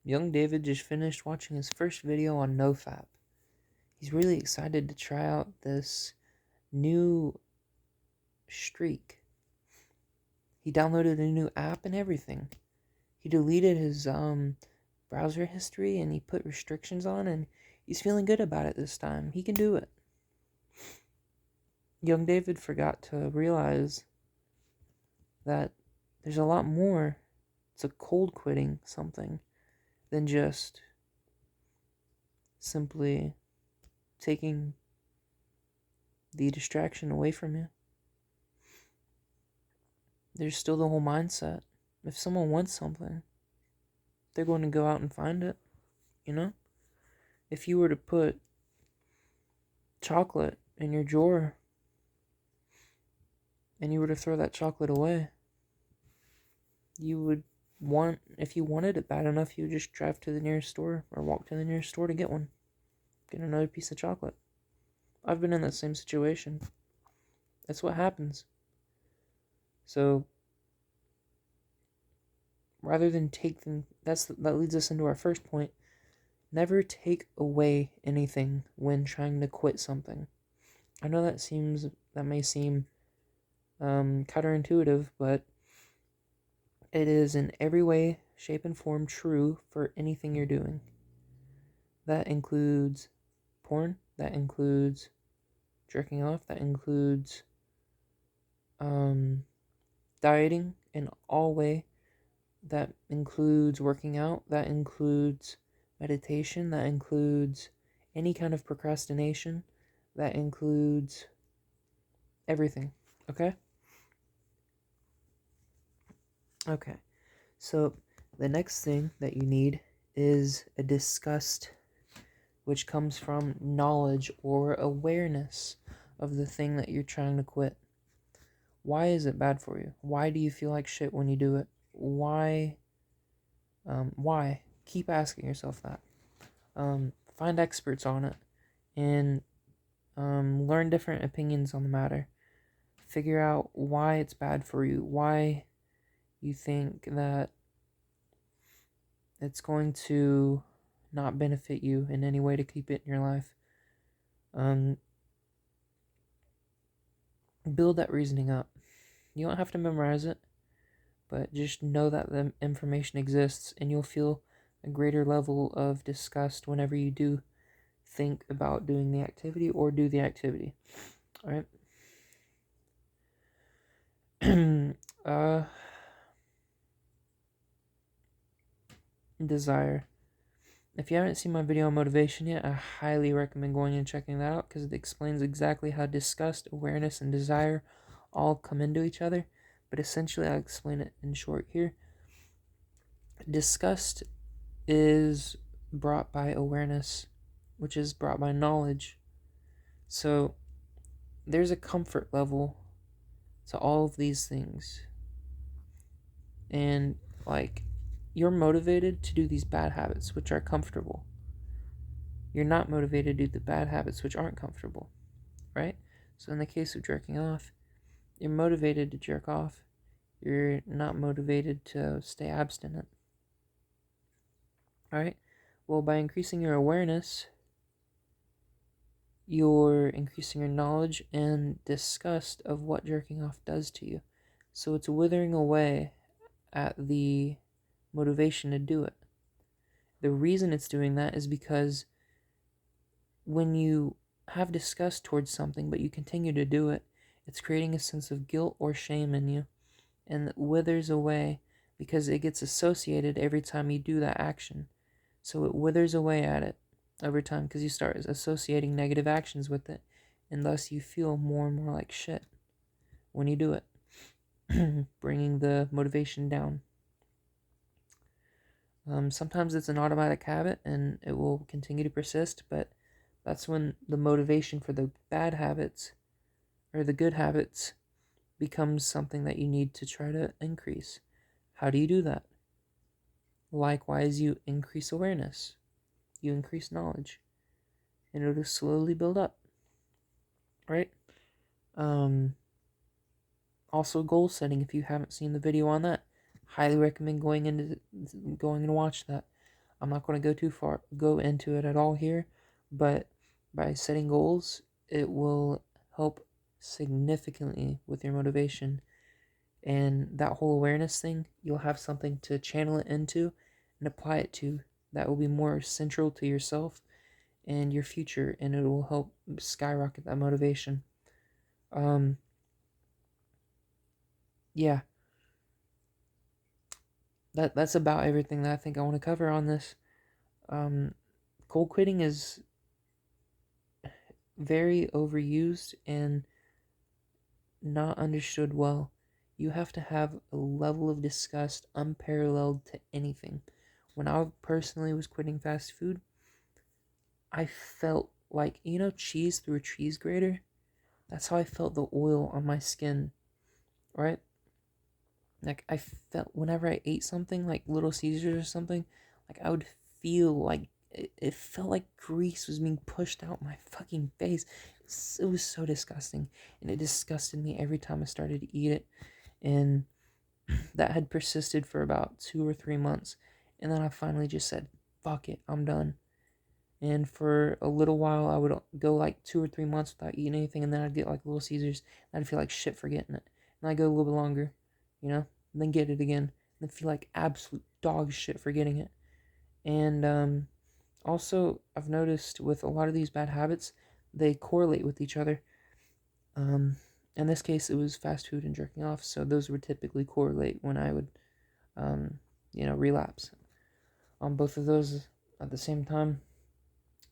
Young David just finished watching his first video on NoFap. He's really excited to try out this new streak. He downloaded a new app and everything. He deleted his browser history and he put restrictions on, and he's feeling good about it this time. He can do it. Young David forgot to realize that there's a lot more to cold quitting something than just simply taking the distraction away from you. There's still the whole mindset. If someone wants something, they're going to go out and find it, you know? If you were to put chocolate in your drawer and you were to throw that chocolate away, if you wanted it bad enough, you would just drive to the nearest store or walk to the nearest store to get one. Get another piece of chocolate. I've been in that same situation. That's what happens. So, rather than that leads us into our first point. Never take away anything when trying to quit something. I know that may seem counterintuitive, but it is in every way, shape, and form true for anything you're doing. That includes porn, that includes jerking off, that includes dieting in all way, that includes working out, that includes meditation, that includes any kind of procrastination, that includes everything. Okay? Okay. So the next thing that you need is a disgust, which comes from knowledge or awareness of the thing that you're trying to quit. Why is it bad for you? Why do you feel like shit when you do it? Why? Keep asking yourself that. Find experts on it and learn different opinions on the matter. Figure out why it's bad for you, why you think that it's going to not benefit you in any way to keep it in your life. Build that reasoning up. You don't have to memorize it, but just know that the information exists, and you'll feel a greater level of disgust whenever you do think about doing the activity or do the activity. All right. Desire. If you haven't seen my video on motivation yet, I highly recommend going and checking that out because it explains exactly how disgust, awareness, and desire all come into each other. But essentially, I'll explain it in short here. Disgust is brought by awareness, which is brought by knowledge. So there's a comfort level to all of these things. And you're motivated to do these bad habits, which are comfortable. You're not motivated to do the bad habits, which aren't comfortable, right? So in the case of jerking off, you're motivated to jerk off. You're not motivated to stay abstinent. All right? Well, by increasing your awareness, you're increasing your knowledge and disgust of what jerking off does to you. So it's withering away at the motivation to do it. The reason it's doing that is because when you have disgust towards something but you continue to do it, it's creating a sense of guilt or shame in you, and it withers away because it gets associated every time you do that action. So it withers away at it over time because you start associating negative actions with it, and thus you feel more and more like shit when you do it, bringing the motivation down. Sometimes it's an automatic habit and it will continue to persist, but that's when the motivation for the bad habits or the good habits becomes something that you need to try to increase. How do you do that? Likewise, you increase awareness, you increase knowledge, and it'll slowly build up, right? Also, goal setting. If you haven't seen the video on that, highly recommend going and watch that. I'm not going to go into it at all here, but by setting goals, it will help significantly with your motivation. And that whole awareness thing, you'll have something to channel it into and apply it to that will be more central to yourself and your future, and it will help skyrocket that motivation. Um, yeah, that's about everything that I think I want to cover on this. Um, Cold quitting is very overused and not understood well. You have to have a level of disgust unparalleled to anything. When I personally was quitting fast food, I felt like, cheese through a cheese grater? That's how I felt the oil on my skin, right? Like, I felt whenever I ate something like Little Caesars or something, like I would feel like it felt like grease was being pushed out my fucking face. It was so disgusting, and it disgusted me every time I started to eat it. And that had persisted for about 2 or 3 months, and then I finally just said, "Fuck it, I'm done." And for a little while, I would go like 2 or 3 months without eating anything, and then I'd get like Little Caesars, and I'd feel like shit for getting it. And I'd go a little bit longer, and then get it again, and then feel like absolute dog shit for getting it. And also, I've noticed with a lot of these bad habits, they correlate with each other. Um, in this case, it was fast food and jerking off, so those would typically correlate when I would, relapse on both of those at the same time.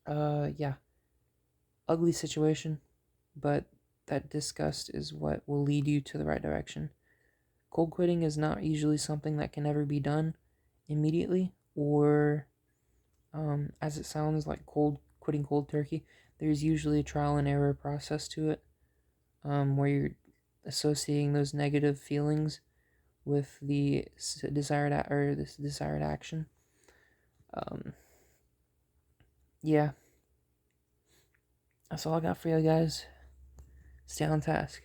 Yeah, ugly situation, but that disgust is what will lead you to the right direction. Cold quitting is not usually something that can ever be done immediately, or as it sounds like quitting cold turkey. There's usually a trial and error process to it, where you're associating those negative feelings with the this desired action. Um, yeah, that's all I got for you guys. Stay on task.